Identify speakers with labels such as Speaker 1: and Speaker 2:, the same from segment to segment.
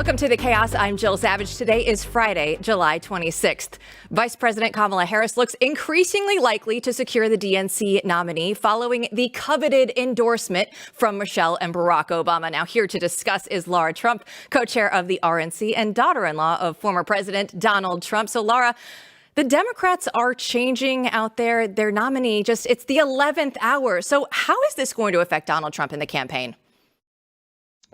Speaker 1: Welcome to the Chaos. I'm Jill Savage. Today is Friday, July 26th. Vice President Kamala Harris looks increasingly likely to secure the DNC nominee following the coveted endorsement from Michelle and Barack Obama. Now here to discuss is Lara Trump, co-chair of the RNC and daughter-in-law of former President Donald Trump. So Lara, the Democrats are changing out there. Their nominee it's the 11th hour. So how is this going to affect Donald Trump in the campaign?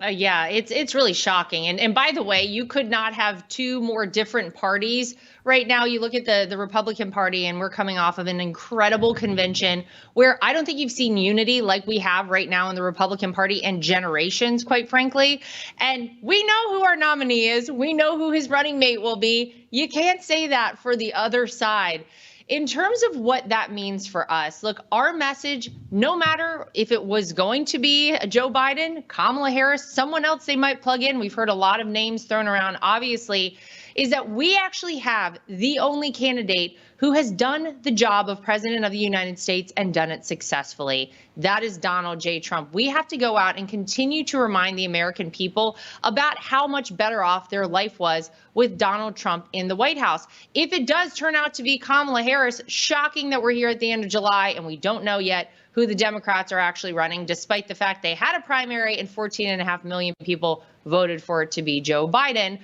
Speaker 2: Yeah, it's really shocking. And by the way, you could not have two more different parties right now. You look at the Republican Party, and we're coming off of an incredible convention where I don't think you've seen unity like we have right now in the Republican Party in generations, quite frankly. And we know who our nominee is. We know who his running mate will be. You can't say that for the other side. In terms of what that means for us, look, our message, no matter if it was going to be Joe Biden, Kamala Harris, someone else they might plug in, we've heard a lot of names thrown around, obviously, is that we actually have the only candidate who has done the job of President of the United States and done it successfully. That is Donald J. Trump. We have to go out and continue to remind the American people about how much better off their life was with Donald Trump in the White House. If it does turn out to be Kamala Harris, shocking that we're here at the end of July and we don't know yet who the Democrats are actually running, despite the fact they had a primary and 14.5 million people voted for it to be Joe Biden.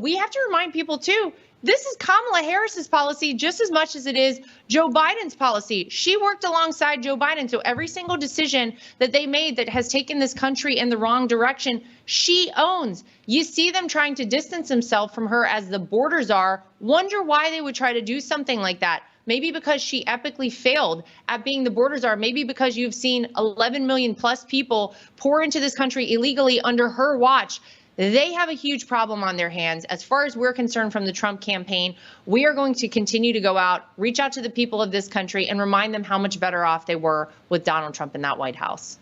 Speaker 2: We have to remind people, too, this is Kamala Harris's policy just as much as it is Joe Biden's policy. She worked alongside Joe Biden. So every single decision that they made that has taken this country in the wrong direction, she owns. You see them trying to distance themselves from her as the borders are. Wonder why they would try to do something like that. Maybe because she epically failed at being the borders are. Maybe because you've seen 11 million plus people pour into this country illegally under her watch. They have a huge problem on their hands. As far as we're concerned from the Trump campaign, we are going to continue to go out, reach out to the people of this country and remind them how much better off they were with Donald Trump in that White House.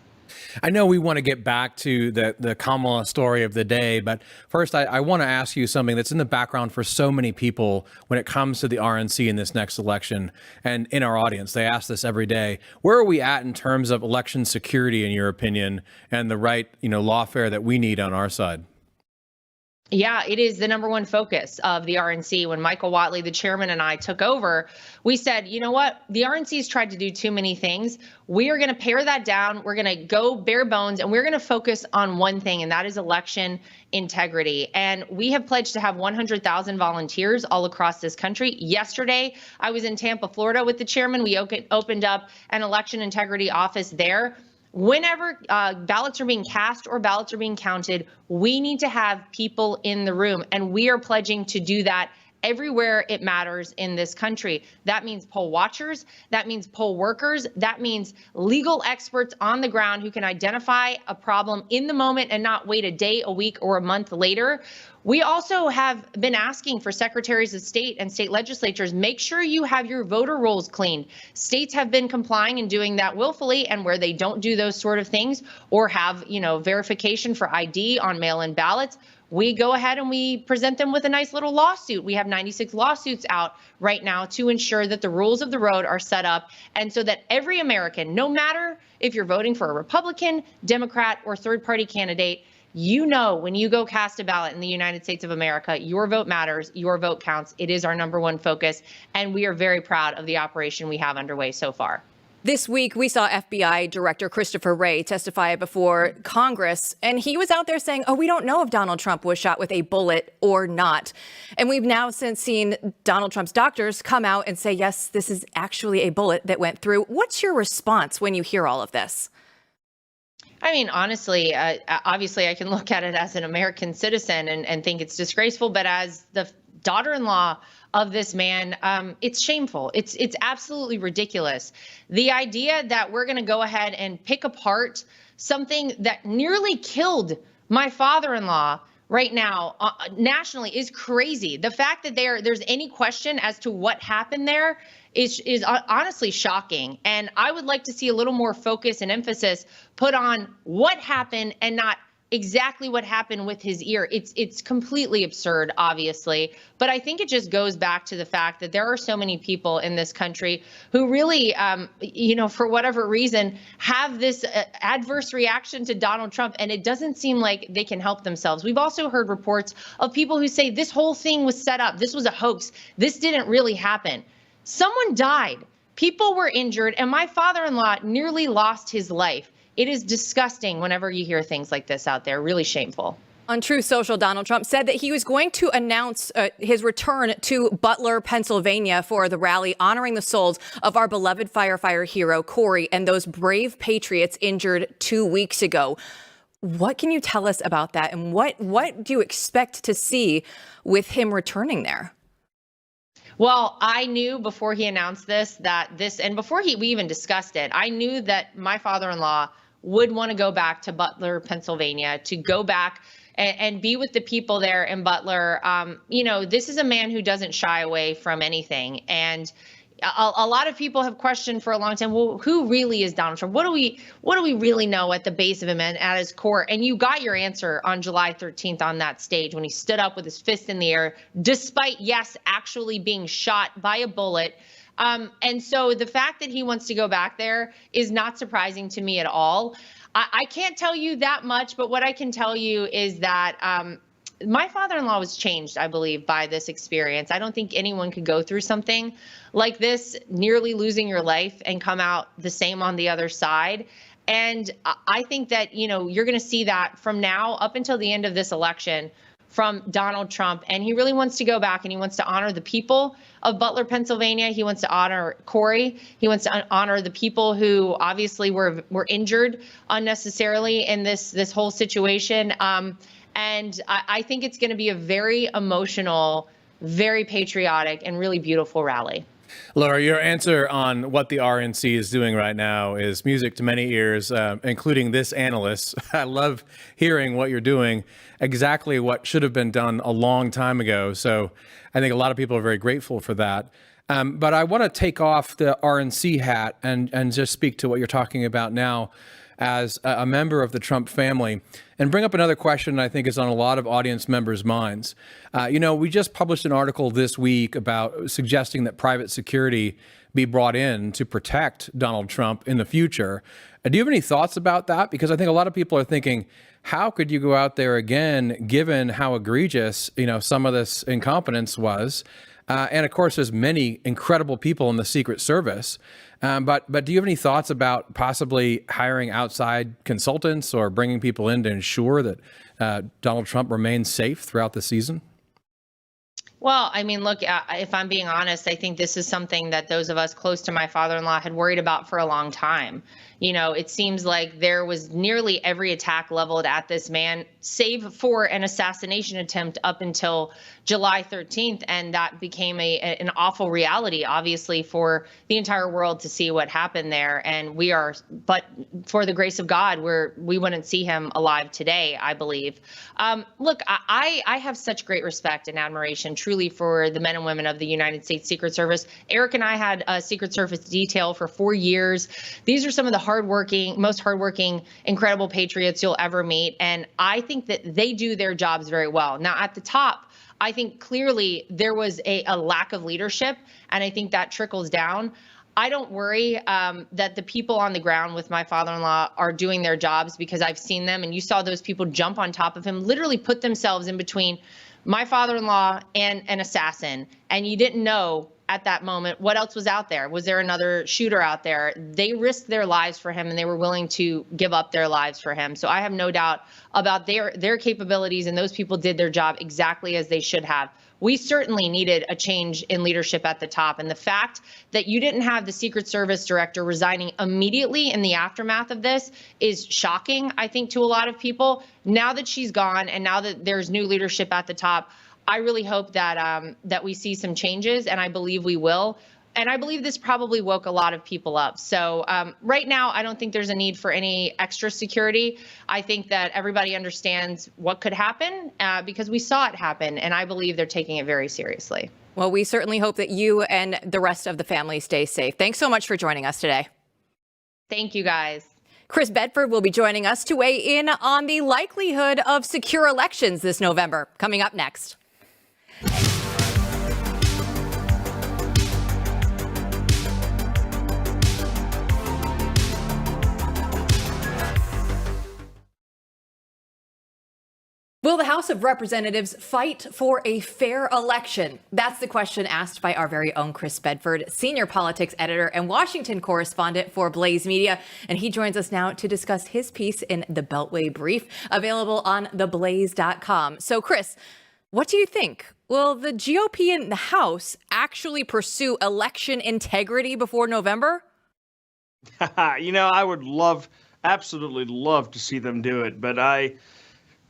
Speaker 3: I know we want to get back to the Kamala story of the day, but first I want to ask you something that's in the background for so many people when it comes to the RNC in this next election and in our audience. They ask this every day. Where are we at in terms of election security, in your opinion, and the right, lawfare that we need on our side?
Speaker 2: Yeah, it is the number one focus of the RNC. When Michael Whatley, the chairman, and I took over, we said, you know what? The RNC's tried to do too many things. We are going to pare that down. We're going to go bare bones, and we're going to focus on one thing, and that is election integrity. And we have pledged to have 100,000 volunteers all across this country. Yesterday, I was in Tampa, Florida with the chairman. We opened up an election integrity office there. Whenever ballots are being cast or ballots are being counted, we need to have people in the room, and we are pledging to do that everywhere it matters in this country. That means poll watchers, that means poll workers, that means legal experts on the ground who can identify a problem in the moment and not wait a day, a week, or a month later. We also have been asking for secretaries of state and state legislatures, make sure you have your voter rolls cleaned. States have been complying and doing that willfully, and where they don't do those sort of things or have, verification for ID on mail-in ballots, we go ahead and we present them with a nice little lawsuit. We have 96 lawsuits out right now to ensure that the rules of the road are set up, and so that every American, no matter if you're voting for a Republican, Democrat, or third-party candidate, when you go cast a ballot in the United States of America, your vote matters, your vote counts. It is our number one focus, and we are very proud of the operation we have underway so far.
Speaker 1: This week, we saw FBI Director Christopher Wray testify before Congress, and he was out there saying, we don't know if Donald Trump was shot with a bullet or not. And we've now since seen Donald Trump's doctors come out and say, yes, this is actually a bullet that went through. What's your response when you hear all of this?
Speaker 2: I mean, honestly, obviously, I can look at it as an American citizen and think it's disgraceful. But as the daughter-in-law of this man, it's shameful. It's absolutely ridiculous. The idea that we're going to go ahead and pick apart something that nearly killed my father-in-law right now nationally is crazy. The fact that there's any question as to what happened there is honestly shocking. And I would like to see a little more focus and emphasis put on what happened and not exactly what happened with his ear. It's completely absurd, obviously, but I think it just goes back to the fact that there are so many people in this country who really, for whatever reason, have this adverse reaction to Donald Trump, and it doesn't seem like they can help themselves. We've also heard reports of people who say this whole thing was set up, this was a hoax, this didn't really happen. Someone died, people were injured, and my father-in-law nearly lost his life. It is disgusting whenever you hear things like this out there, really shameful.
Speaker 1: On Truth Social, Donald Trump said that he was going to announce his return to Butler, Pennsylvania for the rally honoring the souls of our beloved firefighter hero, Corey, and those brave patriots injured 2 weeks ago. What can you tell us about that? And what do you expect to see with him returning there?
Speaker 2: Well, I knew before he announced this, and before we even discussed it, I knew that my father-in-law would want to go back to Butler, Pennsylvania, to go back and be with the people there in Butler. This is a man who doesn't shy away from anything. And a lot of people have questioned for a long time, well, who really is Donald Trump? What do we really know at the base of him and at his core? And you got your answer on July 13th on that stage when he stood up with his fist in the air, despite, yes, actually being shot by a bullet. And so the fact that he wants to go back there is not surprising to me at all. I can't tell you that much, but what I can tell you is that my father-in-law was changed, I believe, by this experience. I don't think anyone could go through something like this, nearly losing your life, and come out the same on the other side. And I think that, you're going to see that from now up until the end of this election from Donald Trump. And he really wants to go back and he wants to honor the people of Butler, Pennsylvania. He wants to honor Corey. He wants to honor the people who obviously were injured unnecessarily in this whole situation. And I think it's going to be a very emotional, very patriotic, and really beautiful rally.
Speaker 3: Lara, your answer on what the RNC is doing right now is music to many ears, including this analyst. I love hearing what you're doing, exactly what should have been done a long time ago. So I think a lot of people are very grateful for that. But I want to take off the RNC hat and just speak to what you're talking about now as a member of the Trump family, and bring up another question I think is on a lot of audience members' minds. We just published an article this week about suggesting that private security be brought in to protect Donald Trump in the future. Do you have any thoughts about that? Because I think a lot of people are thinking, how could you go out there again, given how egregious, some of this incompetence was? And of course, there's many incredible people in the Secret Service. But do you have any thoughts about possibly hiring outside consultants or bringing people in to ensure that Donald Trump remains safe throughout the season?
Speaker 2: Well, I mean, look, if I'm being honest, I think this is something that those of us close to my father-in-law had worried about for a long time. It seems like there was nearly every attack leveled at this man, save for an assassination attempt up until July 13th. And that became an awful reality, obviously, for the entire world to see what happened there. And but for the grace of God, we wouldn't see him alive today, I believe. Look, I have such great respect and admiration, truly, for the men and women of the United States Secret Service. Eric and I had a Secret Service detail for 4 years. These are some of the most hardworking, incredible patriots you'll ever meet. And I think that they do their jobs very well. Now, at the top, I think clearly there was a lack of leadership, and I think that trickles down. I don't worry that the people on the ground with my father-in-law are doing their jobs, because I've seen them, and you saw those people jump on top of him, literally put themselves in between my father-in-law and an assassin, and you didn't know at that moment what else was out there. Was there another shooter out there? They risked their lives for him, and they were willing to give up their lives for him. So I have no doubt about their capabilities, and those people did their job exactly as they should have. We certainly needed a change in leadership at the top, and the fact that you didn't have the Secret Service director resigning immediately in the aftermath of this is shocking, I think, to a lot of people. Now that she's gone, and now that there's new leadership at the top, I really hope that we see some changes, and I believe we will. And I believe this probably woke a lot of people up. So right now, I don't think there's a need for any extra security. I think that everybody understands what could happen because we saw it happen, and I believe they're taking it very seriously.
Speaker 1: Well, we certainly hope that you and the rest of the family stay safe. Thanks so much for joining us today.
Speaker 2: Thank you, guys.
Speaker 1: Chris Bedford will be joining us to weigh in on the likelihood of secure elections this November. Coming up next. Will the House of Representatives fight for a fair election? That's the question asked by our very own Chris Bedford, senior politics editor and Washington correspondent for Blaze Media. And he joins us now to discuss his piece in the Beltway Brief, available on theblaze.com. So, Chris, what do you think? Will the GOP in the House actually pursue election integrity before November?
Speaker 4: I would absolutely love to see them do it, but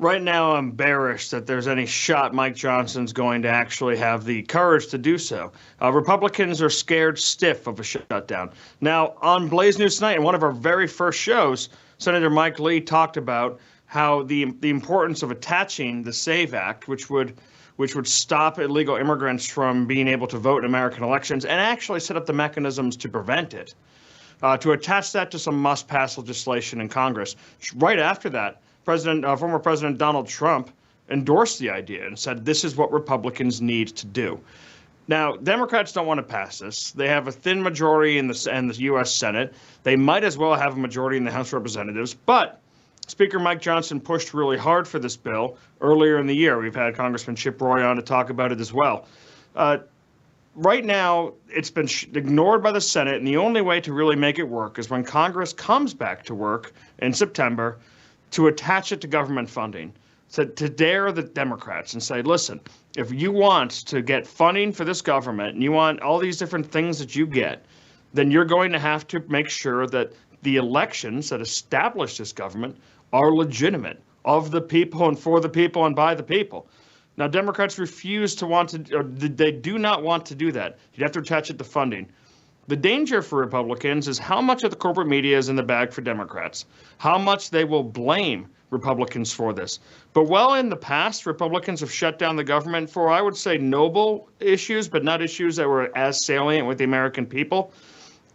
Speaker 4: right now, I'm bearish that there's any shot Mike Johnson's going to actually have the courage to do so. Republicans are scared stiff of a shutdown. Now, on Blaze News Tonight, in one of our very first shows, Senator Mike Lee talked about how the importance of attaching the SAVE Act, which would stop illegal immigrants from being able to vote in American elections and actually set up the mechanisms to prevent it, to attach that to some must-pass legislation in Congress. Right after that, former President Donald Trump endorsed the idea and said this is what Republicans need to do. Now, Democrats don't want to pass this. They have a thin majority in the U.S. Senate. They might as well have a majority in the House of Representatives. But Speaker Mike Johnson pushed really hard for this bill earlier in the year. We've had Congressman Chip Roy on to talk about it as well. Right now, it's been ignored by the Senate, and the only way to really make it work is when Congress comes back to work in September to attach it to government funding, to dare the Democrats and say, listen, if you want to get funding for this government and you want all these different things that you get, then you're going to have to make sure that the elections that establish this government are legitimate, of the people and for the people and by the people. Now, Democrats refuse to they do not want to do that. You'd have to attach it to funding. The danger for Republicans is how much of the corporate media is in the bag for Democrats, how much they will blame Republicans for this. But while in the past, Republicans have shut down the government for, I would say, noble issues, but not issues that were as salient with the American people,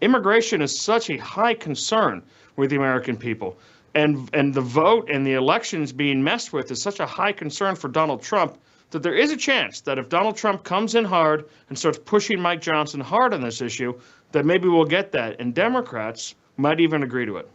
Speaker 4: immigration is such a high concern with the American people. And the vote and the elections being messed with is such a high concern for Donald Trump that there is a chance that if Donald Trump comes in hard and starts pushing Mike Johnson hard on this issue, that maybe we'll get that, and Democrats might even agree to it.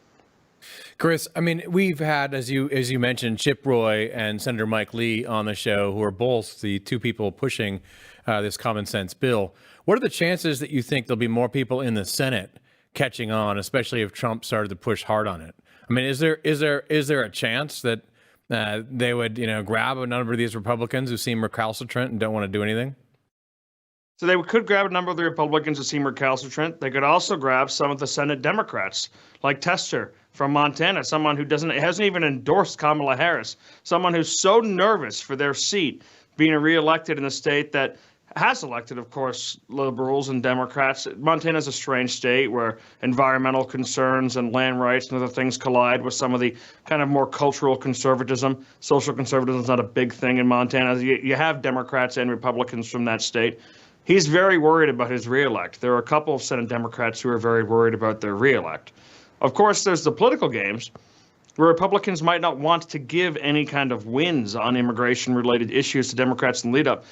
Speaker 3: Chris, I mean, we've had, as you mentioned, Chip Roy and Senator Mike Lee on the show, who are both the two people pushing this common sense bill. What are the chances that you think there'll be more people in the Senate catching on, especially if Trump started to push hard on it? I mean, is there a chance that they would, grab a number of these Republicans who seem recalcitrant and don't want to do anything?
Speaker 4: So they could grab a number of the Republicans who seem recalcitrant. They could also grab some of the Senate Democrats, like Tester from Montana, someone who hasn't even endorsed Kamala Harris, someone who's so nervous for their seat being reelected in a state that has elected, of course, liberals and Democrats. Montana's a strange state where environmental concerns and land rights and other things collide with some of the kind of more cultural conservatism. Social conservatism is not a big thing in Montana. You have Democrats and Republicans from that state. He's very worried about his reelect. There are a couple of Senate Democrats who are very worried about their reelect. Of course, there's the political games where Republicans might not want to give any kind of wins on immigration-related issues to Democrats in the lead-up.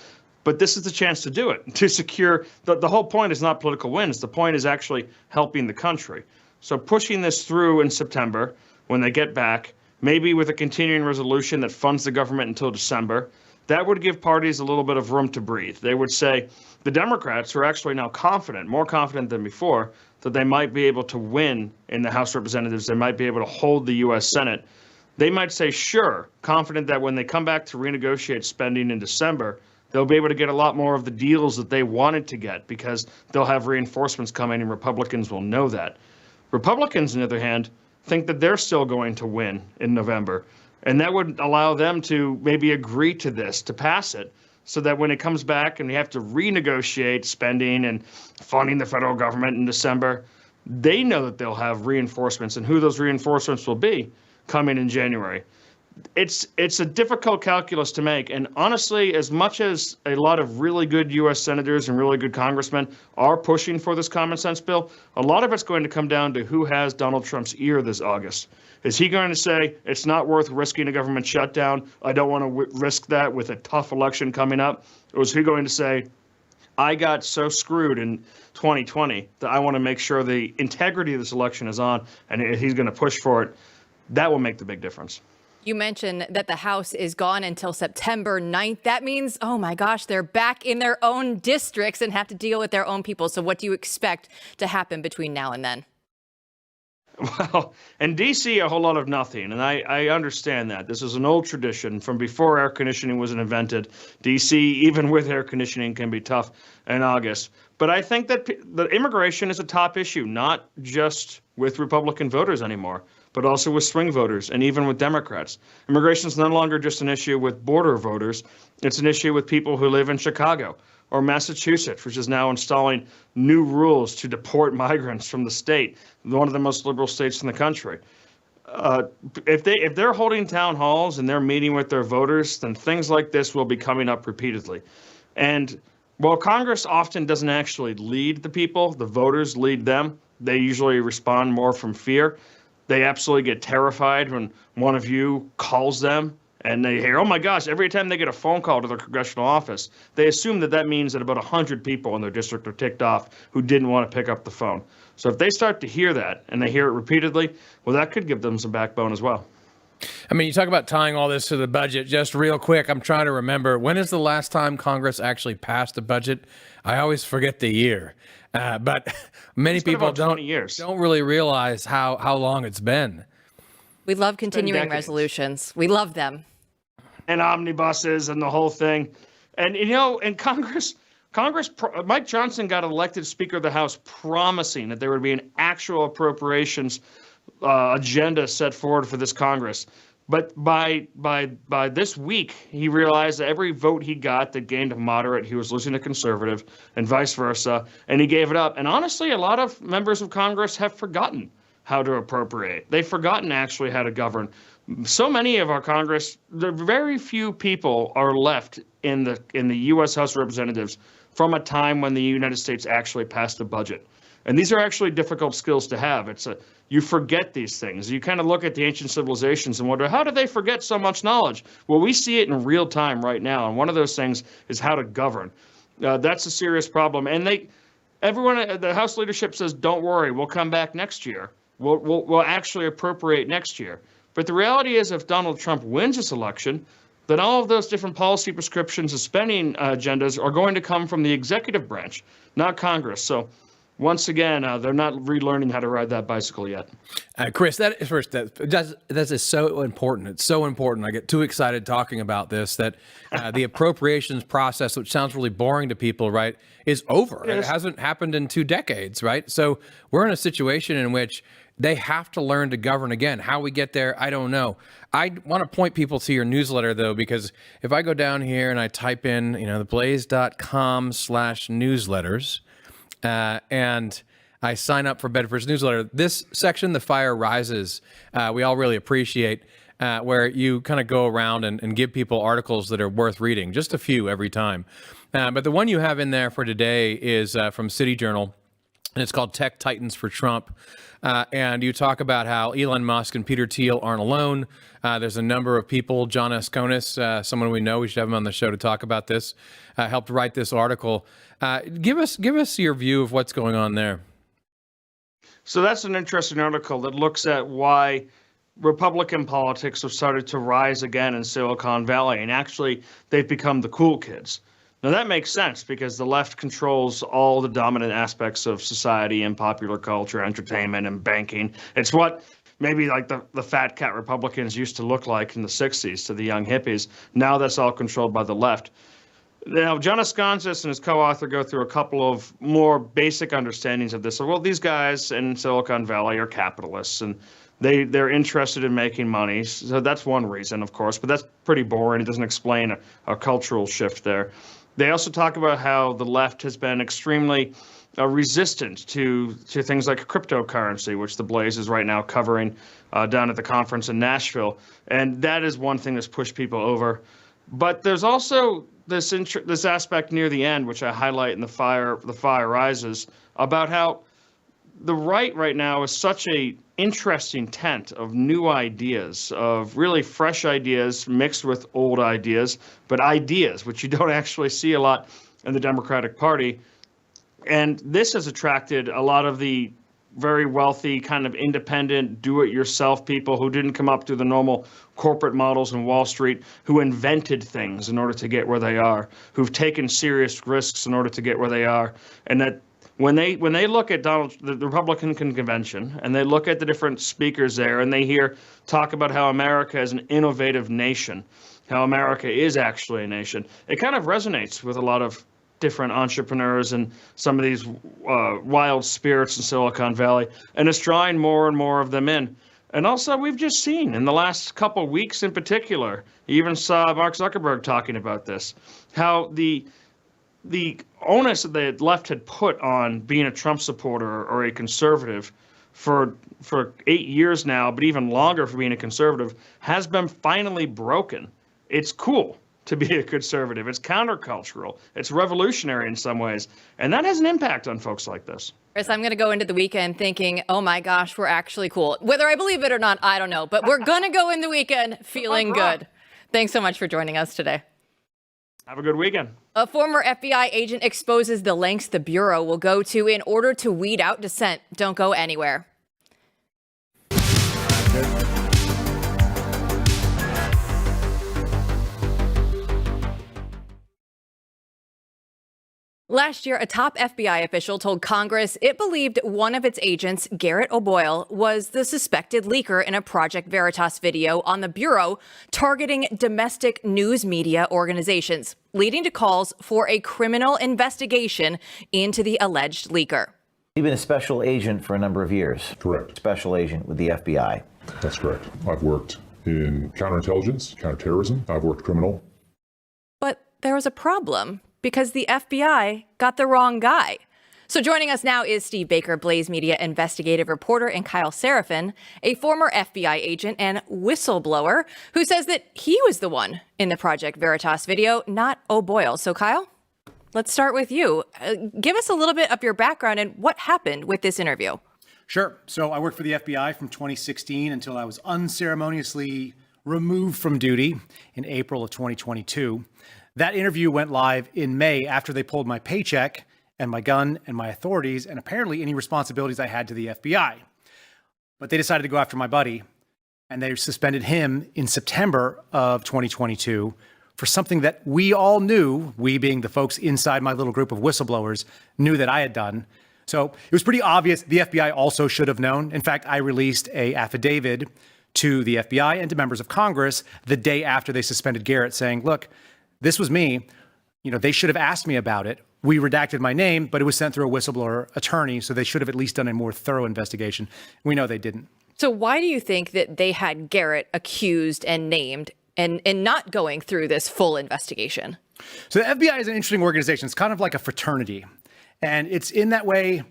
Speaker 4: But this is the chance to do it, to secure. The whole point is not political wins. The point is actually helping the country. So pushing this through in September, when they get back, maybe with a continuing resolution that funds the government until December, that would give parties a little bit of room to breathe. They would say the Democrats are actually now confident, more confident than before, that they might be able to win in the House of Representatives. They might be able to hold the U.S. Senate. They might say, sure, confident that when they come back to renegotiate spending in December, they'll be able to get a lot more of the deals that they wanted to get because they'll have reinforcements coming and Republicans will know that. Republicans, on the other hand, think that they're still going to win in November. And that would allow them to maybe agree to this, to pass it, so that when it comes back and we have to renegotiate spending and funding the federal government in December, they know that they'll have reinforcements and who those reinforcements will be coming in January. it's a difficult calculus to make. And honestly, as much as a lot of really good U.S. senators and really good congressmen are pushing for this common sense bill, a lot of it's going to come down to who has Donald Trump's ear this August. Is he going to say, it's not worth risking a government shutdown, I don't want to risk that with a tough election coming up? Or is he going to say, I got so screwed in 2020 that I want to make sure the integrity of this election is on, and he's going to push for it? That will make the big difference.
Speaker 1: You mentioned that the House is gone until September 9th. That means, oh my gosh, they're back in their own districts and have to deal with their own people. So what do you expect to happen between now and then?
Speaker 4: Well, in D.C., a whole lot of nothing, and I understand that. This is an old tradition from before air conditioning was invented. D.C., even with air conditioning, can be tough in August. But I think that the immigration is a top issue, not just with Republican voters anymore, but also with swing voters and even with Democrats. Immigration is no longer just an issue with border voters. It's an issue with people who live in Chicago or Massachusetts, which is now installing new rules to deport migrants from the state, one of the most liberal states in the country. If they're holding town halls and they're meeting with their voters, then things like this will be coming up repeatedly. And while Congress often doesn't actually lead the people, the voters lead them. They usually respond more from fear. They absolutely get terrified when one of you calls them and they hear, oh my gosh, every time they get a phone call to their congressional office, they assume that that means that about 100 people in their district are ticked off who didn't want to pick up the phone. So if they start to hear that and they hear it repeatedly, well, that could give them some backbone as well.
Speaker 3: I mean, you talk about tying all this to the budget. Just real quick, I'm trying to remember, when is the last time Congress actually passed a budget? I always forget the year. But many people don't really realize how long it's been.
Speaker 1: We love continuing resolutions. We love them.
Speaker 4: And omnibuses and the whole thing. And, you know, in Congress, Mike Johnson got elected Speaker of the House promising that there would be an actual appropriations agenda set forward for this Congress. But by this week, he realized that every vote he got that gained a moderate, he was losing a conservative, and vice versa, and he gave it up. And honestly, a lot of members of Congress have forgotten how to appropriate. They've forgotten actually how to govern. So many of our Congress, very few people are left in the U.S. House of Representatives from a time when the United States actually passed a budget. And these are actually difficult skills to have. You forget these things. You kind of look at the ancient civilizations and wonder, how did they forget so much knowledge? Well, we see it in real time right now. And one of those things is how to govern. That's a serious problem. And everyone, the House leadership says, don't worry, we'll come back next year. We'll actually appropriate next year. But the reality is, if Donald Trump wins this election, then all of those different policy prescriptions and spending agendas are going to come from the executive branch, not Congress. So once again, they're not relearning how to ride that bicycle yet.
Speaker 3: Chris, that is so important. It's so important. I get too excited talking about this, that the appropriations process, which sounds really boring to people, right, is over. It hasn't happened in 2 decades, right? So we're in a situation in which they have to learn to govern again. How we get there, I don't know. I want to point people to your newsletter, though, because if I go down here and I type in, the blaze.com/newsletters, and I sign up for Bedford's newsletter, this section, The Fire Rises, we all really appreciate, where you kind of go around and give people articles that are worth reading, just a few every time. But the one you have in there for today is from City Journal, and it's called Tech Titans for Trump. And you talk about how Elon Musk and Peter Thiel aren't alone. There's a number of people, John Asconis, someone we know, we should have him on the show to talk about this, helped write this article. Give us your view of what's going on there.
Speaker 4: So that's an interesting article that looks at why Republican politics have started to rise again in Silicon Valley, and actually they've become the cool kids. Now that makes sense because the left controls all the dominant aspects of society and popular culture, entertainment, and banking. It's what maybe like the fat cat Republicans used to look like in the 60s to the young hippies. Now that's all controlled by the left. Now, John Asconis and his co-author go through a couple of more basic understandings of this. So, well, these guys in Silicon Valley are capitalists, and they're interested in making money. So that's one reason, of course, but that's pretty boring. It doesn't explain a cultural shift there. They also talk about how the left has been extremely resistant to things like cryptocurrency, which the Blaze is right now covering down at the conference in Nashville. And that is one thing that's pushed people over. But there's also this aspect near the end, which I highlight in The Fire Rises, about how the right now is such a interesting tent of new ideas, of really fresh ideas mixed with old ideas, but ideas, which you don't actually see a lot in the Democratic Party. And this has attracted a lot of the very wealthy, kind of independent, do-it-yourself people who didn't come up through the normal corporate models in Wall Street, who invented things in order to get where they are, who've taken serious risks in order to get where they are. And that when they look at the Republican convention and they look at the different speakers there and they hear talk about how America is an innovative nation, how America is actually a nation, it kind of resonates with a lot of different entrepreneurs and some of these wild spirits in Silicon Valley, and it's drawing more and more of them in. And also, we've just seen in the last couple of weeks in particular, you even saw Mark Zuckerberg talking about this, how the onus that the left had put on being a Trump supporter or a conservative for 8 years now, but even longer for being a conservative, has been finally broken. It's cool to be a conservative. It's countercultural. It's revolutionary in some ways. And that has an impact on folks like this.
Speaker 1: Chris, I'm going to go into the weekend thinking, oh my gosh, we're actually cool. Whether I believe it or not, I don't know. But we're going to go in the weekend feeling good. Thanks so much for joining us today.
Speaker 4: Have a good weekend.
Speaker 1: A former FBI agent exposes the lengths the Bureau will go to in order to weed out dissent. Don't go anywhere. Last year, a top FBI official told Congress it believed one of its agents, Garrett O'Boyle, was the suspected leaker in a Project Veritas video on the Bureau targeting domestic news media organizations, leading to calls for a criminal investigation into the alleged leaker.
Speaker 5: You've been a special agent for a number of years.
Speaker 6: Correct.
Speaker 5: Special agent with the FBI.
Speaker 6: That's correct. I've worked in counterintelligence, counterterrorism. I've worked criminal.
Speaker 1: But there was a problem, because the FBI got the wrong guy. So joining us now is Steve Baker, Blaze Media investigative reporter, and Kyle Seraphin, a former FBI agent and whistleblower, who says that he was the one in the Project Veritas video, not O'Boyle. So Kyle, let's start with you. Give us a little bit of your background and what happened with this interview.
Speaker 7: Sure. So I worked for the FBI from 2016 until I was unceremoniously removed from duty in April of 2022. That interview went live in May after they pulled my paycheck and my gun and my authorities and apparently any responsibilities I had to the FBI. But they decided to go after my buddy, and they suspended him in September of 2022 for something that we all knew, we being the folks inside my little group of whistleblowers, knew that I had done. So it was pretty obvious the FBI also should have known. In fact, I released an affidavit to the FBI and to members of Congress the day after they suspended Garrett saying, look, this was me. You know, they should have asked me about it. We redacted my name, but it was sent through a whistleblower attorney, so they should have at least done a more thorough investigation. We know they didn't.
Speaker 1: So why do you think that they had Garrett accused and named and not going through this full investigation?
Speaker 7: So the FBI is an interesting organization. It's kind of like a fraternity. And it's in that way,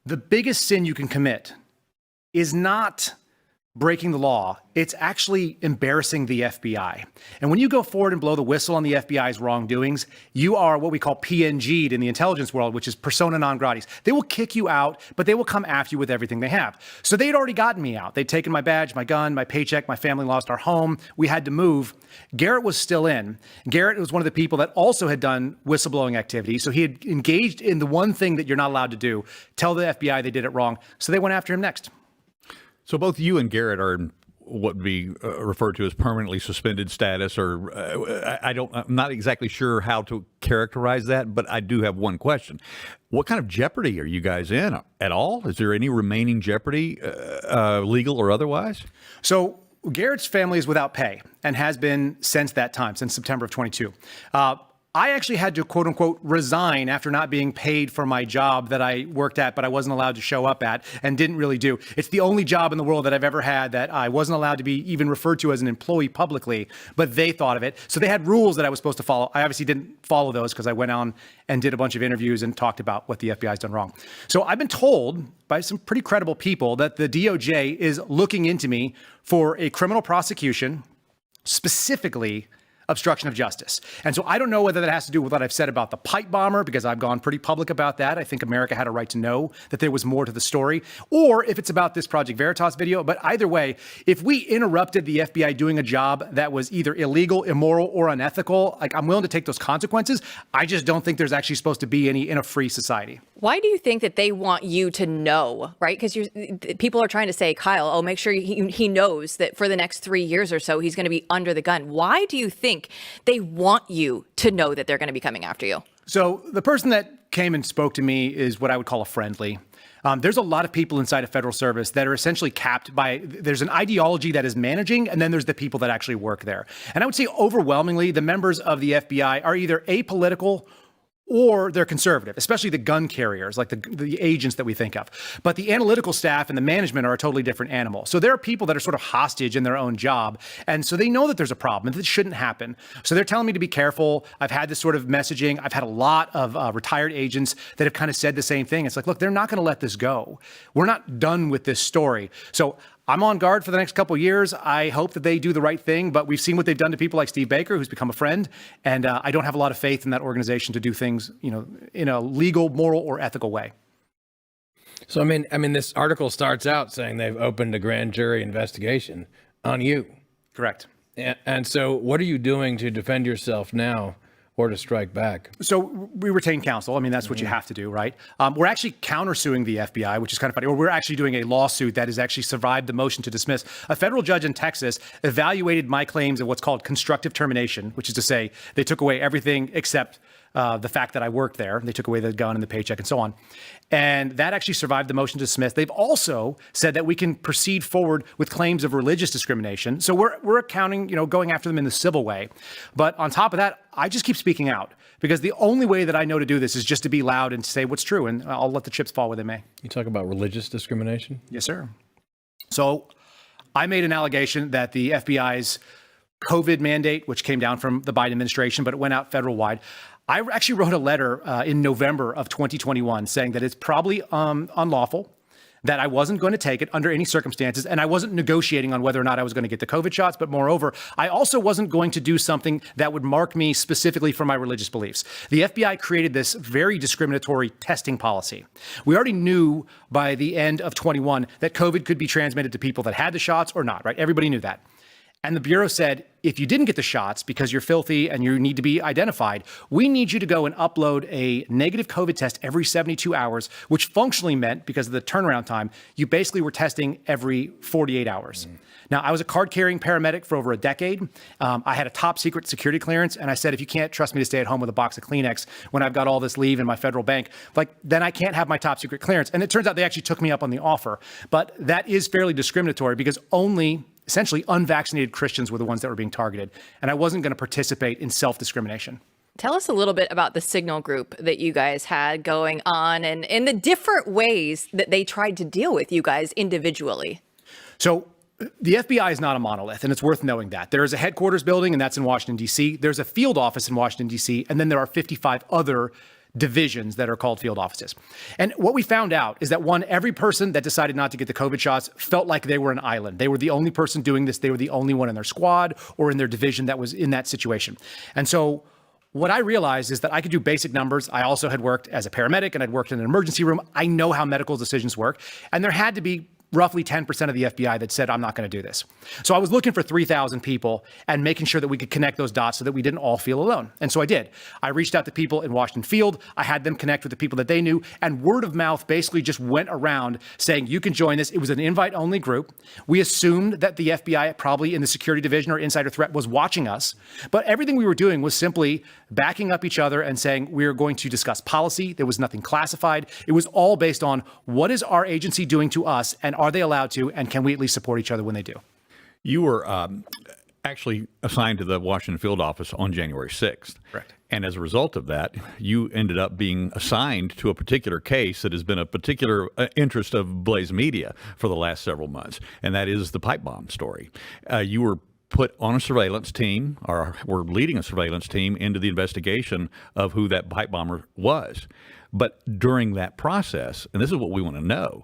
Speaker 7: the biggest sin you can commit is not breaking the law. It's actually embarrassing the FBI. And when you go forward and blow the whistle on the FBI's wrongdoings, you are what we call PNG'd in the intelligence world, which is persona non gratis. They will kick you out, but they will come after you with everything they have. So they'd already gotten me out. They'd taken my badge, my gun, my paycheck, my family lost our home. We had to move. Garrett was still in. Garrett was one of the people that also had done whistleblowing activity. So he had engaged in the one thing that you're not allowed to do, tell the FBI they did it wrong. So they went after him next.
Speaker 8: So both you and Garrett are in what would be referred to as permanently suspended status, or I'm not exactly sure how to characterize that, but I do have one question. What kind of jeopardy are you guys in at all? Is there any remaining jeopardy, legal or otherwise? So Garrett's family is without pay and has been since that time, since September of 22.
Speaker 7: I actually had to, quote unquote, resign after not being paid for my job that I worked at, but I wasn't allowed to show up at and didn't really do. It's the only job in the world that I've ever had that I wasn't allowed to be even referred to as an employee publicly, but they thought of it. So they had rules that I was supposed to follow. I obviously didn't follow those because I went on and did a bunch of interviews and talked about what the FBI's done wrong. So I've been told by some pretty credible people that the DOJ is looking into me for a criminal prosecution, specifically obstruction of justice. And so I don't know whether that has to do with what I've said about the pipe bomber, because I've gone pretty public about that. I think America had a right to know that there was more to the story, or if it's about this Project Veritas video. But either way, if we interrupted the FBI doing a job that was either illegal, immoral, or unethical, like, I'm willing to take those consequences. I just don't think there's actually supposed to be any in a free society.
Speaker 1: Why do you think that they want you to know, right? Because people are trying to say, Kyle, oh, make sure he knows that for the next 3 years or so, he's going to be under the gun. Why do you think they want you to know that they're going to be coming after you?
Speaker 7: So the person that came and spoke to me is what I would call a friendly. There's a lot of people inside of federal service that are essentially capped by, there's an ideology that is managing, and then there's the people that actually work there. And I would say overwhelmingly, the members of the FBI are either apolitical or they're conservative, especially the gun carriers, like the agents that we think of. But the analytical staff and the management are a totally different animal. So there are people that are sort of hostage in their own job. And so they know that there's a problem and this shouldn't happen. So they're telling me to be careful. I've had this sort of messaging. I've had a lot of retired agents that have kind of said the same thing. It's like, look, they're not going to let this go. We're not done with this story. So I'm on guard for the next couple of years. I hope that they do the right thing, but we've seen what they've done to people like Steve Baker, who's become a friend, and I don't have a lot of faith in that organization to do things, in a legal, moral, or ethical way.
Speaker 3: So, I mean, this article starts out saying they've opened a grand jury investigation on you.
Speaker 7: Correct.
Speaker 3: And so what are you doing to defend yourself now or to strike back?
Speaker 7: So we retain counsel. I mean, that's what you have to do, right? We're actually countersuing the FBI, which is kind of funny. Or we're actually doing a lawsuit that has actually survived the motion to dismiss. A federal judge in Texas evaluated my claims of what's called constructive termination, which is to say they took away everything except the fact that I worked there. They took away the gun and the paycheck and so on. And that actually survived the motion to dismiss. They've also said that we can proceed forward with claims of religious discrimination. So we're accounting, going after them in the civil way. But on top of that, I just keep speaking out because the only way that I know to do this is just to be loud and say what's true. And I'll let the chips fall where they may.
Speaker 3: You talk about religious discrimination?
Speaker 7: Yes, sir. So I made an allegation that the FBI's COVID mandate, which came down from the Biden administration, but it went out federal wide. I actually wrote a letter in November of 2021 saying that it's probably unlawful, that I wasn't going to take it under any circumstances, and I wasn't negotiating on whether or not I was going to get the COVID shots. But moreover, I also wasn't going to do something that would mark me specifically for my religious beliefs. The FBI created this very discriminatory testing policy. We already knew by the end of 21 that COVID could be transmitted to people that had the shots or not, right? Everybody knew that. And the Bureau said, if you didn't get the shots because you're filthy and you need to be identified, we need you to go and upload a negative COVID test every 72 hours, which functionally meant, because of the turnaround time, you basically were testing every 48 hours. Now, I was a card-carrying paramedic for over a decade. I had a top-secret security clearance, and I said, if you can't trust me to stay at home with a box of Kleenex when I've got all this leave in my federal bank, then I can't have my top-secret clearance. And it turns out they actually took me up on the offer. But that is fairly discriminatory because only essentially unvaccinated Christians were the ones that were being targeted. And I wasn't going to participate in self-discrimination.
Speaker 1: Tell us a little bit about the signal group that you guys had going on and in the different ways that they tried to deal with you guys individually.
Speaker 7: So the FBI is not a monolith, and it's worth knowing that. There is a headquarters building, and that's in Washington, D.C. There's a field office in Washington, D.C., and then there are 55 other divisions that are called field offices. And what we found out is that every person that decided not to get the COVID shots felt like they were an island. They were the only person doing this. They were the only one in their squad or in their division that was in that situation. And so what I realized is that I could do basic numbers. I also had worked as a paramedic and I'd worked in an emergency room. I know how medical decisions work. And there had to be roughly 10% of the FBI that said, I'm not going to do this. So I was looking for 3,000 people and making sure that we could connect those dots so that we didn't all feel alone. And so I did. I reached out to people in Washington Field. I had them connect with the people that they knew. And word of mouth basically just went around saying, you can join this. It was an invite-only group. We assumed that the FBI, probably in the security division or insider threat, was watching us. But everything we were doing was simply backing up each other and saying, we are going to discuss policy. There was nothing classified. It was all based on what is our agency doing to us, and are they allowed to, and can we at least support each other when they do?
Speaker 8: You were actually assigned to the Washington field office on January 6th.
Speaker 7: Correct.
Speaker 8: And as a result of that, you ended up being assigned to a particular case that has been a particular interest of Blaze Media for the last several months, and that is the pipe bomb story. You were put on a surveillance team, or were leading a surveillance team into the investigation of who that pipe bomber was. But during that process, and this is what we want to know,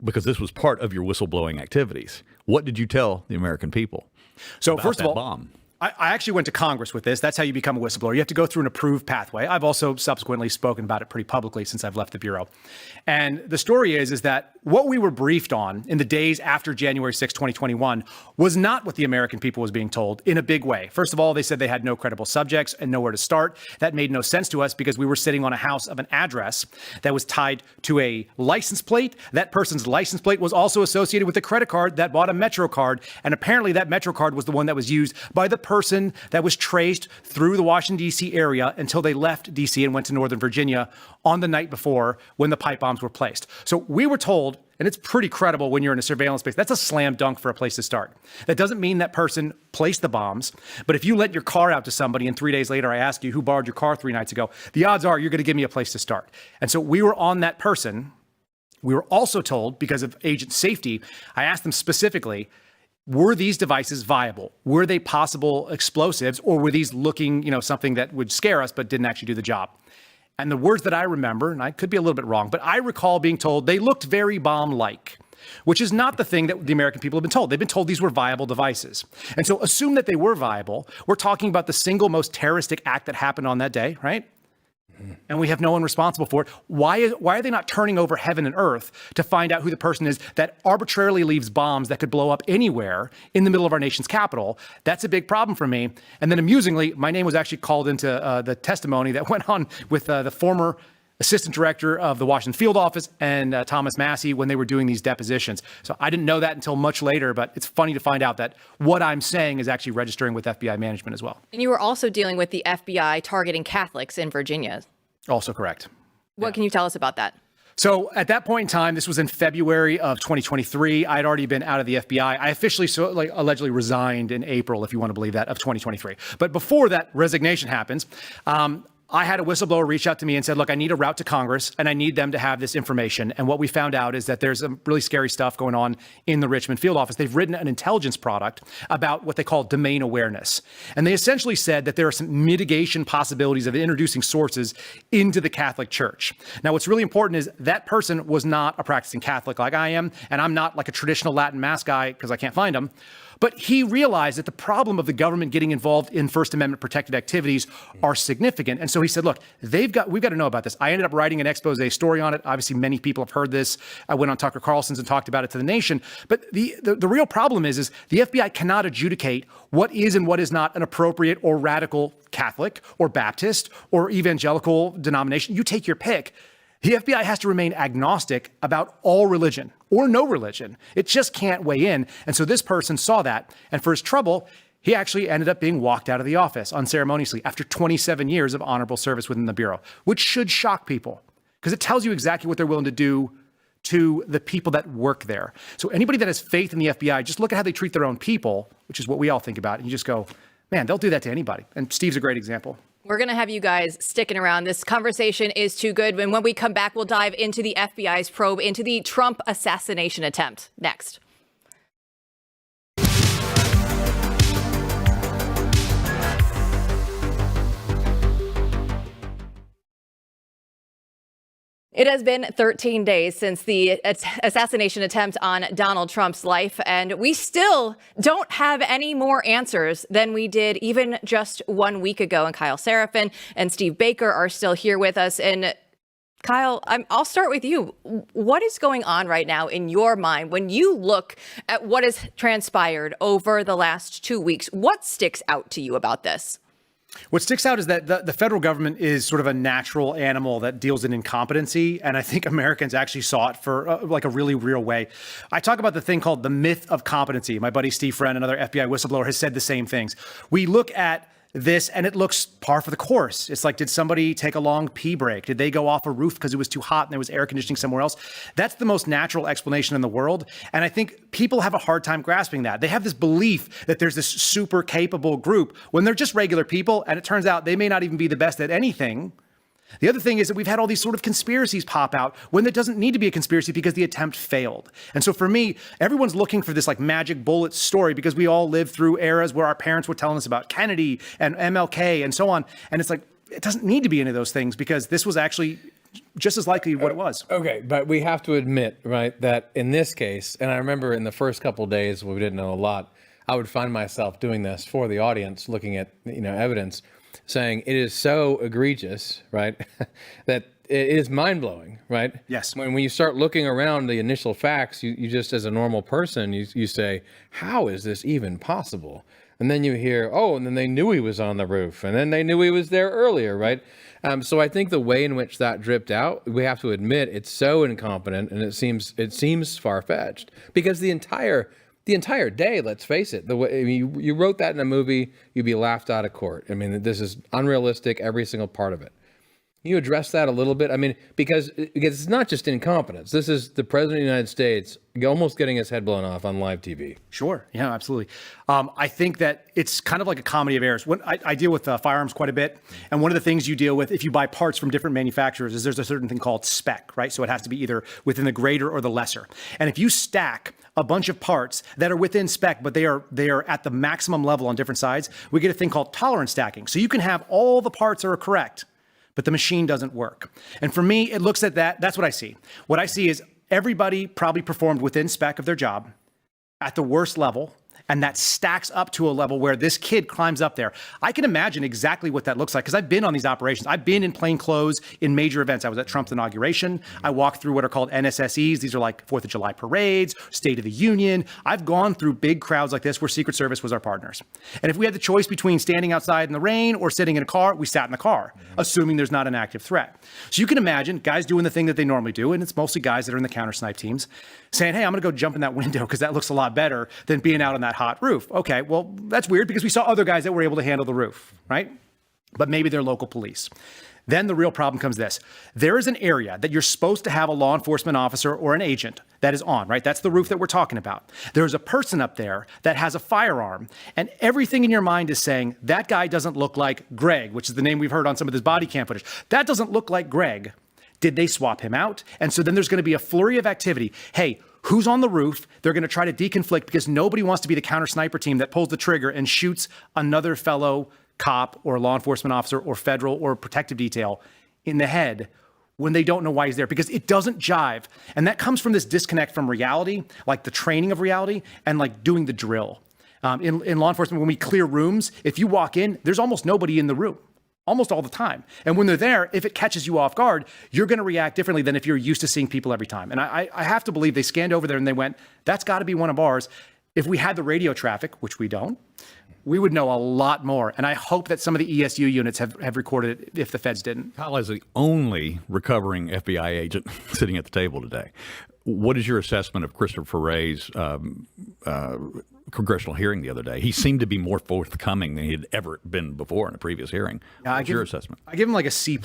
Speaker 8: because this was part of your whistleblowing activities, what did you tell the American people?
Speaker 7: So
Speaker 8: about
Speaker 7: first of
Speaker 8: that
Speaker 7: all,
Speaker 8: bomb?
Speaker 7: I actually went to Congress with this. That's how you become a whistleblower. You have to go through an approved pathway. I've also subsequently spoken about it pretty publicly since I've left the Bureau. And the story is that what we were briefed on in the days after January 6, 2021 was not what the American people was being told in a big way. First of all, they said they had no credible subjects and nowhere to start. That made no sense to us because we were sitting on a house of an address that was tied to a license plate. That person's license plate was also associated with a credit card that bought a Metro card. And apparently that Metro card was the one that was used by the person that was traced through the Washington, D.C. area until they left D.C. and went to Northern Virginia on the night before when the pipe bombs were placed. So we were told, and it's pretty credible when you're in a surveillance space, that's a slam dunk for a place to start. That doesn't mean that person placed the bombs, but if you let your car out to somebody and 3 days later I ask you who borrowed your car 3 nights ago, the odds are you're going to give me a place to start. And so we were on that person. We were also told, because of agent safety, I asked them specifically, were these devices viable? Were they possible explosives, or were these looking, something that would scare us but didn't actually do the job? And the words that I remember, and I could be a little bit wrong, but I recall being told they looked very bomb-like, which is not the thing that the American people have been told. They've been told these were viable devices. And so assume that they were viable. We're talking about the single most terroristic act that happened on that day, right? And we have no one responsible for it. Why are they not turning over heaven and earth to find out who the person is that arbitrarily leaves bombs that could blow up anywhere in the middle of our nation's capital? That's a big problem for me. And then amusingly, my name was actually called into the testimony that went on with the former assistant director of the Washington field office and Thomas Massey when they were doing these depositions. So I didn't know that until much later, but it's funny to find out that what I'm saying is actually registering with FBI management as well.
Speaker 1: And you were also dealing with the FBI targeting Catholics in Virginia.
Speaker 7: Also correct.
Speaker 1: What can you tell us about that?
Speaker 7: So at that point in time, this was in February of 2023. I'd already been out of the FBI. I officially allegedly resigned in April, if you want to believe that, of 2023. But before that resignation happens, I had a whistleblower reach out to me and said, look, I need a route to Congress and I need them to have this information. And what we found out is that there's some really scary stuff going on in the Richmond field office. They've written an intelligence product about what they call domain awareness. And they essentially said that there are some mitigation possibilities of introducing sources into the Catholic Church. Now, what's really important is that person was not a practicing Catholic like I am, and I'm not like a traditional Latin Mass guy because I can't find them. But he realized that the problem of the government getting involved in First Amendment protected activities are significant. And so he said, look, we've got to know about this. I ended up writing an expose story on it. Obviously, many people have heard this. I went on Tucker Carlson's and talked about it to the nation. But the real problem is the FBI cannot adjudicate what is and what is not an appropriate or radical Catholic or Baptist or evangelical denomination. You take your pick. The FBI has to remain agnostic about all religion or no religion. It just can't weigh in. And so this person saw that. And for his trouble, he actually ended up being walked out of the office unceremoniously after 27 years of honorable service within the Bureau, which should shock people because it tells you exactly what they're willing to do to the people that work there. So anybody that has faith in the FBI, just look at how they treat their own people, which is what we all think about. And you just go, man, they'll do that to anybody. And Steve's a great example.
Speaker 1: We're going to have you guys sticking around. This conversation is too good. And when we come back, we'll dive into the FBI's probe into the Trump assassination attempt. Next. It has been 13 days since the assassination attempt on Donald Trump's life, and we still don't have any more answers than we did even just 1 week ago. And Kyle Seraphin and Steve Baker are still here with us. And Kyle, I'll start with you. What is going on right now in your mind when you look at what has transpired over the last 2 weeks? What sticks out to you about this?
Speaker 7: What sticks out is that the federal government is sort of a natural animal that deals in incompetency. And I think Americans actually saw it for like a really real way. I talk about the thing called the myth of competency. My buddy Steve Friend, another FBI whistleblower, has said the same things. We look at this, and it looks par for the course. It's like, did somebody take a long pee break? Did they go off a roof because it was too hot and there was air conditioning somewhere else? That's the most natural explanation in the world. And I think people have a hard time grasping that. They have this belief that there's this super capable group when they're just regular people, and it turns out they may not even be the best at anything. The other thing is that we've had all these sort of conspiracies pop out when there doesn't need to be a conspiracy because the attempt failed. And so for me, everyone's looking for this like magic bullet story because we all lived through eras where our parents were telling us about Kennedy and MLK and so on. And it's like, it doesn't need to be any of those things because this was actually just as likely what it was.
Speaker 3: Okay, but we have to admit, right, that in this case, and I remember in the first couple of days when we didn't know a lot, I would find myself doing this for the audience, looking at, evidence, saying it is so egregious, right, that it is mind-blowing, right?
Speaker 7: Yes.
Speaker 3: When you start looking around the initial facts, you just as a normal person, you say, how is this even possible? And then you hear, oh, and then they knew he was on the roof, and then they knew he was there earlier, right? So I think the way in which that dripped out, we have to admit it's so incompetent, and it seems far-fetched because the entire day, let's face it, the way you wrote that in a movie, you'd be laughed out of court. I mean, this is unrealistic, every single part of it. You address that a little bit? I mean, because it's not just incompetence. This is the president of the United States almost getting his head blown off on live TV.
Speaker 7: Sure. Yeah, absolutely. I think that it's kind of like a comedy of errors. When I deal with firearms quite a bit. And one of the things you deal with if you buy parts from different manufacturers is there's a certain thing called spec, right? So it has to be either within the greater or the lesser. And if you stack a bunch of parts that are within spec, but they are at the maximum level on different sides, we get a thing called tolerance stacking. So you can have all the parts that are correct, but the machine doesn't work. And for me, it looks at that. That's what I see. What I see is everybody probably performed within spec of their job at the worst level. And that stacks up to a level where this kid climbs up there. I can imagine exactly what that looks like because I've been on these operations. I've been in plain clothes in major events. I was at Trump's inauguration. I walked through what are called NSSEs. These are like 4th of July parades, State of the Union. I've gone through big crowds like this where Secret Service was our partners. And if we had the choice between standing outside in the rain or sitting in a car, we sat in the car, assuming there's not an active threat. So you can imagine guys doing the thing that they normally do, and it's mostly guys that are in the counter snipe teams, saying, hey, I'm going to go jump in that window because that looks a lot better than being out on that hot roof. Okay, well, that's weird because we saw other guys that were able to handle the roof, right? But maybe they're local police. Then the real problem comes this. There is an area that you're supposed to have a law enforcement officer or an agent that is on, right? That's the roof that we're talking about. There's a person up there that has a firearm, and everything in your mind is saying, that guy doesn't look like Greg, which is the name we've heard on some of this body cam footage. That doesn't look like Greg. Did they swap him out? And so then there's going to be a flurry of activity. Hey, who's on the roof? They're going to try to deconflict because nobody wants to be the counter sniper team that pulls the trigger and shoots another fellow cop or law enforcement officer or federal or protective detail in the head when they don't know why he's there, because it doesn't jive. And that comes from this disconnect from reality, like the training of reality and like doing the drill. In law enforcement, when we clear rooms, if you walk in, there's almost nobody in the room. Almost all the time. And when they're there, if it catches you off guard, you're going to react differently than if you're used to seeing people every time. And I have to believe they scanned over there and they went, that's got to be one of ours. If we had the radio traffic, which we don't, we would know a lot more. And I hope that some of the ESU units have recorded it if the feds didn't.
Speaker 8: Kyle is the only recovering FBI agent sitting at the table today. What is your assessment of Christopher Wray's congressional hearing the other day? He seemed to be more forthcoming than he had ever been before in a previous hearing. What's your assessment?
Speaker 7: I give him like a C+.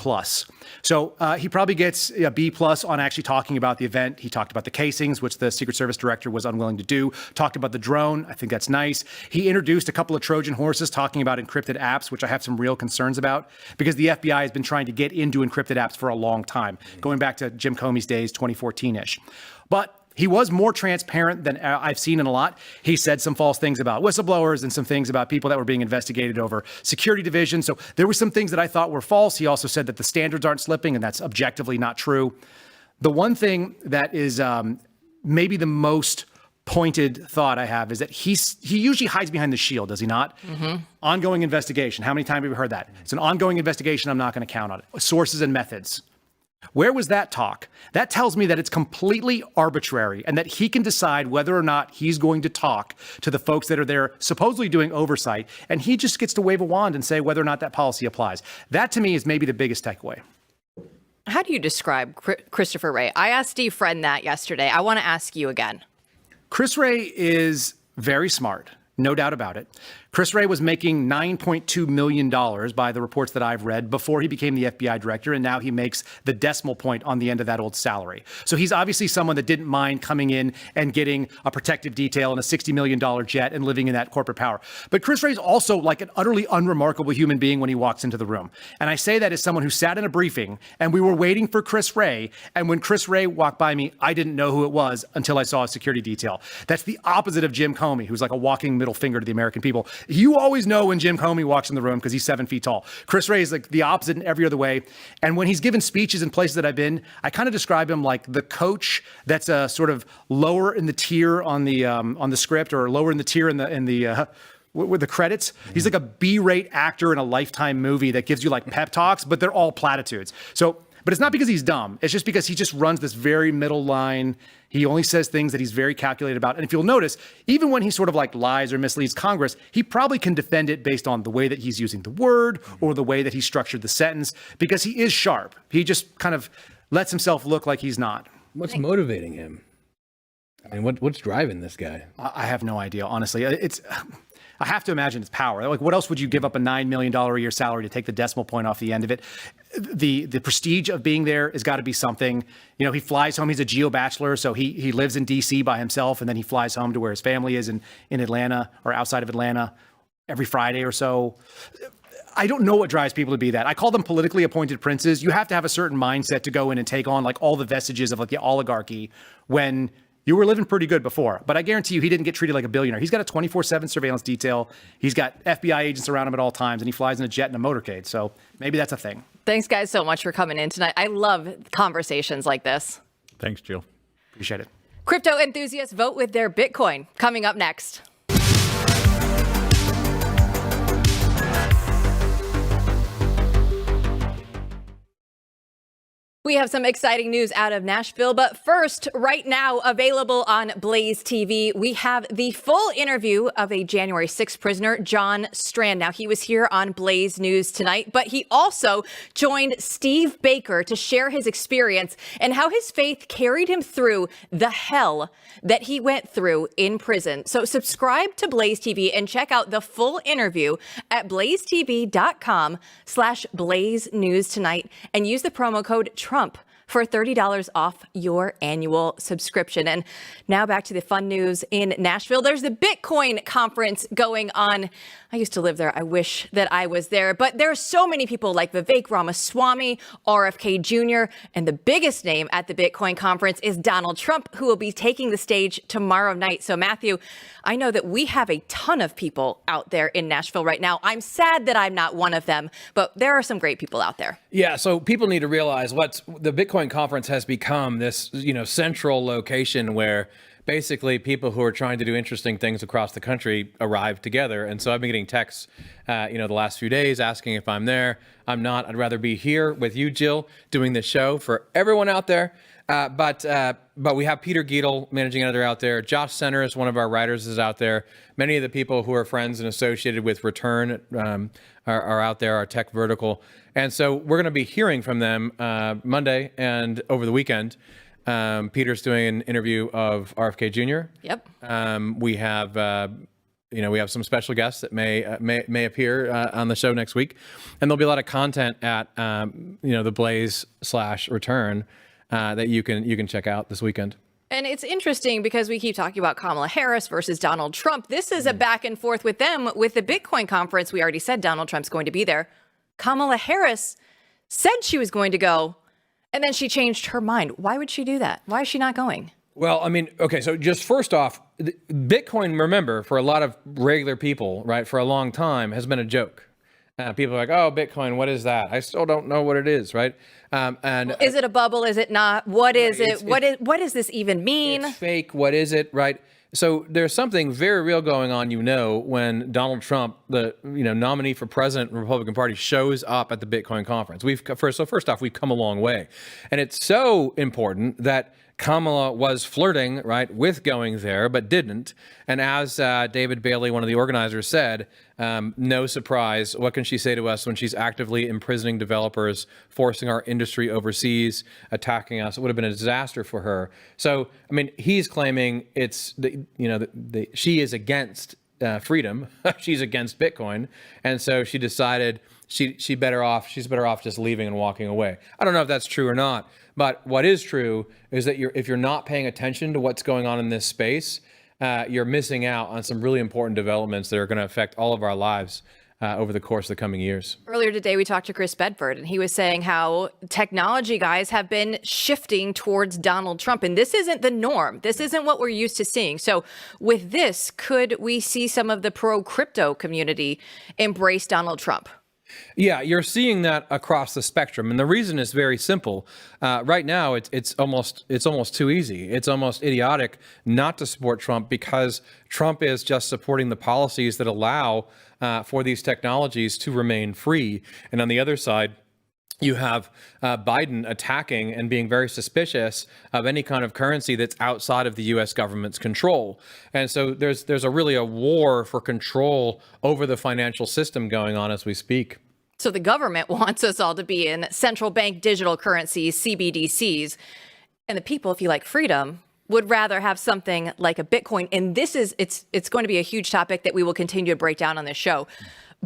Speaker 7: So he probably gets a B+ on actually talking about the event. He talked about the casings, which the Secret Service director was unwilling to do. Talked about the drone. I think that's nice. He introduced a couple of Trojan horses talking about encrypted apps, which I have some real concerns about because the FBI has been trying to get into encrypted apps for a long time, going back to Jim Comey's days, 2014-ish. But he was more transparent than I've seen in a lot. He said some false things about whistleblowers and some things about people that were being investigated over security division. So there were some things that I thought were false. He also said that the standards aren't slipping, and that's objectively not true. The one thing that is maybe the most pointed thought I have is that he usually hides behind the shield, does he not? Mm-hmm. Ongoing investigation. How many times have we heard that? It's an ongoing investigation. I'm not going to count on it. Sources and methods. Where was that talk? That tells me that it's completely arbitrary and that he can decide whether or not he's going to talk to the folks that are there supposedly doing oversight, and he just gets to wave a wand and say whether or not that policy applies. That, to me, is maybe the biggest takeaway.
Speaker 1: How do you describe Christopher Wray? I asked Steve Friend that yesterday. I want to ask you again.
Speaker 7: Chris Wray is very smart. No doubt about it. Chris Wray was making $9.2 million by the reports that I've read before he became the FBI director, and now he makes the decimal point on the end of that old salary. So he's obviously someone that didn't mind coming in and getting a protective detail and a $60 million jet and living in that corporate power. But Chris Wray's also like an utterly unremarkable human being when he walks into the room. And I say that as someone who sat in a briefing and we were waiting for Chris Wray, and when Chris Wray walked by me, I didn't know who it was until I saw a security detail. That's the opposite of Jim Comey, who's like a walking middle finger to the American people. You always know when Jim Comey walks in the room because he's 7 feet tall. Chris Wray is like the opposite in every other way. And when he's given speeches in places that I've been, I kind of describe him like the coach that's sort of lower in the tier on the script, or lower in the tier with the credits. He's like a B-rate actor in a Lifetime movie that gives you like pep talks, but they're all platitudes. But it's not because he's dumb. It's just because he just runs this very middle line. He only says things that he's very calculated about. And if you'll notice, even when he sort of like lies or misleads Congress, he probably can defend it based on the way that he's using the word or the way that he structured the sentence, because he is sharp. He just kind of lets himself look like he's not.
Speaker 3: What's motivating him? I mean, what's driving this guy?
Speaker 7: I have no idea, honestly. I have to imagine it's power. Like, what else would you give up a $9 million a year salary to take the decimal point off the end of it? The prestige of being there has got to be something. You know, he flies home. He's a geo-bachelor, so he lives in D.C. by himself, and then he flies home to where his family is in Atlanta or outside of Atlanta every Friday or so. I don't know what drives people to be that. I call them politically appointed princes. You have to have a certain mindset to go in and take on like all the vestiges of like the oligarchy when you were living pretty good before. But I guarantee you he didn't get treated like a billionaire. He's got a 24/7 surveillance detail. He's got FBI agents around him at all times, and he flies in a jet and a motorcade. So maybe that's a thing.
Speaker 1: Thanks, guys, so much for coming in tonight. I love conversations like this.
Speaker 8: Thanks, Jill.
Speaker 7: Appreciate it.
Speaker 1: Crypto enthusiasts vote with their Bitcoin. Coming up next. We have some exciting news out of Nashville, but first, right now, available on Blaze TV, we have the full interview of a January 6th prisoner, John Strand. Now, he was here on Blaze News tonight, but he also joined Steve Baker to share his experience and how his faith carried him through the hell that he went through in prison. So subscribe to Blaze TV and check out the full interview at blazetv.com/Blaze News tonight and use the promo code Trump for $30 off your annual subscription. And now back to the fun news in Nashville. There's the Bitcoin conference going on. I used to live there. I wish that I was there. But there are so many people like Vivek Ramaswamy, RFK Jr., and the biggest name at the Bitcoin conference is Donald Trump, who will be taking the stage tomorrow night. So, Matthew, I know that we have a ton of people out there in Nashville right now. I'm sad that I'm not one of them, but there are some great people out there.
Speaker 3: Yeah, so people need to realize the Bitcoin conference has become this, central location where basically people who are trying to do interesting things across the country arrive together. And so I've been getting texts, the last few days asking if I'm there. I'm not. I'd rather be here with you, Jill, doing this show for everyone out there. But we have Peter Giedel, managing editor, out there. Josh Centers, one of our writers, is out there. Many of the people who are friends and associated with Return are out there, our tech vertical. And so we're going to be hearing from them Monday and over the weekend. Peter's doing an interview of RFK Jr.
Speaker 1: Yep.
Speaker 3: We have we have some special guests that may appear on the show next week, and there'll be a lot of content at the Blaze/Return that you can check out this weekend.
Speaker 1: And it's interesting because we keep talking about Kamala Harris versus Donald Trump. This is a back and forth with them with the Bitcoin conference. We already said Donald Trump's going to be there. Kamala Harris said she was going to go, and then she changed her mind. Why would she do that? Why is she not going?
Speaker 3: Well, I mean, okay, so just first off, Bitcoin, remember, for a lot of regular people, right, for a long time has been a joke. People are like, oh, Bitcoin, what is that? I still don't know what it is, right?
Speaker 1: Is it a bubble? Is it not? What is it? What does this even mean?
Speaker 3: It's fake. What is it, right? So there's something very real going on, when Donald Trump, the nominee for president in the Republican Party, shows up at the Bitcoin conference. First off, we've come a long way. And it's so important that Kamala was flirting, right, with going there, but didn't. And as David Bailey, one of the organizers, said, no surprise. What can she say to us when she's actively imprisoning developers, forcing our industry overseas, attacking us? It would have been a disaster for her. So, I mean, he's claiming it's she is against freedom. She's against Bitcoin. And so she decided she's better off just leaving and walking away. I don't know if that's true or not, but what is true is that if you're not paying attention to what's going on in this space, you're missing out on some really important developments that are going to affect all of our lives over the course of the coming years.
Speaker 1: Earlier today, we talked to Chris Bedford, and he was saying how technology guys have been shifting towards Donald Trump. And this isn't the norm. This isn't what we're used to seeing. So with this, could we see some of the pro-crypto community embrace Donald Trump?
Speaker 3: Yeah, you're seeing that across the spectrum, and the reason is very simple. Right now, it's almost too easy. It's almost idiotic not to support Trump because Trump is just supporting the policies that allow for these technologies to remain free. And on the other side, you have Biden attacking and being very suspicious of any kind of currency that's outside of the U.S. government's control. And so there's really a war for control over the financial system going on as we speak.
Speaker 1: So the government wants us all to be in central bank digital currencies, CBDCs. And the people, if you like freedom, would rather have something like a Bitcoin. And this is, it's going to be a huge topic that we will continue to break down on this show.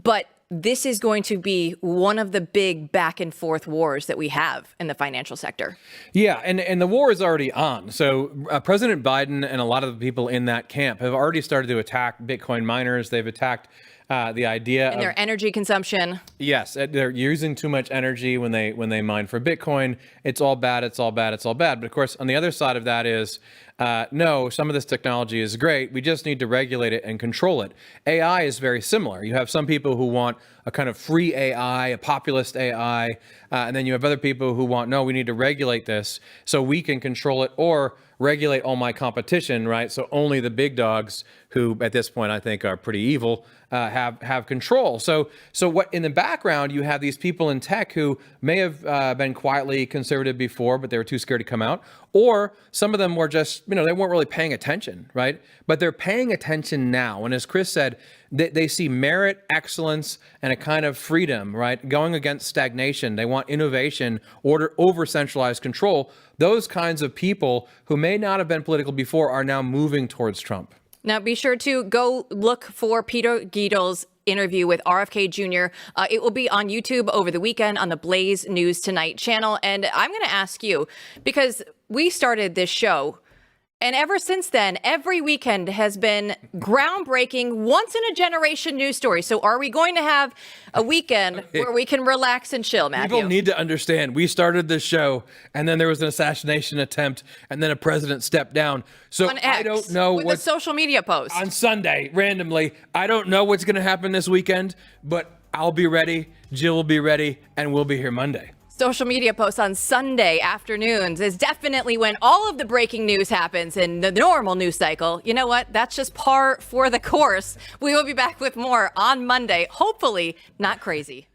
Speaker 1: But this is going to be one of the big back and forth wars that we have in the financial sector.
Speaker 3: Yeah, and the war is already on. So President Biden and a lot of the people in that camp have already started to attack Bitcoin miners. They've attacked the idea
Speaker 1: and their energy consumption.
Speaker 3: Yes, they're using too much energy when they mine for Bitcoin. It's all bad. It's all bad. It's all bad. But of course, on the other side of that is, no, some of this technology is great. We just need to regulate it and control it. AI is very similar. You have some people who want a kind of free AI, a populist AI, and then you have other people who want, no, we need to regulate this so we can control it or regulate all my competition, right? So only the big dogs, who at this point I think are pretty evil, have control. So what in the background you have these people in tech who may have been quietly conservative before, but they were too scared to come out, or some of them were just, they weren't really paying attention, right? But they're paying attention now, and as Chris said, they see merit, excellence, and a kind of freedom, right? Going against stagnation. They want innovation, over centralized control. Those kinds of people who may not have been political before are now moving towards Trump.
Speaker 1: Now, be sure to go look for Peter Giedel's interview with RFK Jr. It will be on YouTube over the weekend on the Blaze News Tonight channel. And I'm going to ask you, because we started this show, and ever since then, every weekend has been groundbreaking, once-in-a-generation news story. So are we going to have a weekend where we can relax and chill, Matthew?
Speaker 3: People need to understand, we started this show, and then there was an assassination attempt, and then a president stepped down. So
Speaker 1: on X,
Speaker 3: I don't know
Speaker 1: with a social media post.
Speaker 3: On Sunday, randomly. I don't know what's going to happen this weekend, but I'll be ready, Jill will be ready, and we'll be here Monday.
Speaker 1: Social media posts on Sunday afternoons is definitely when all of the breaking news happens in the normal news cycle. You know what? That's just par for the course. We will be back with more on Monday. Hopefully not crazy.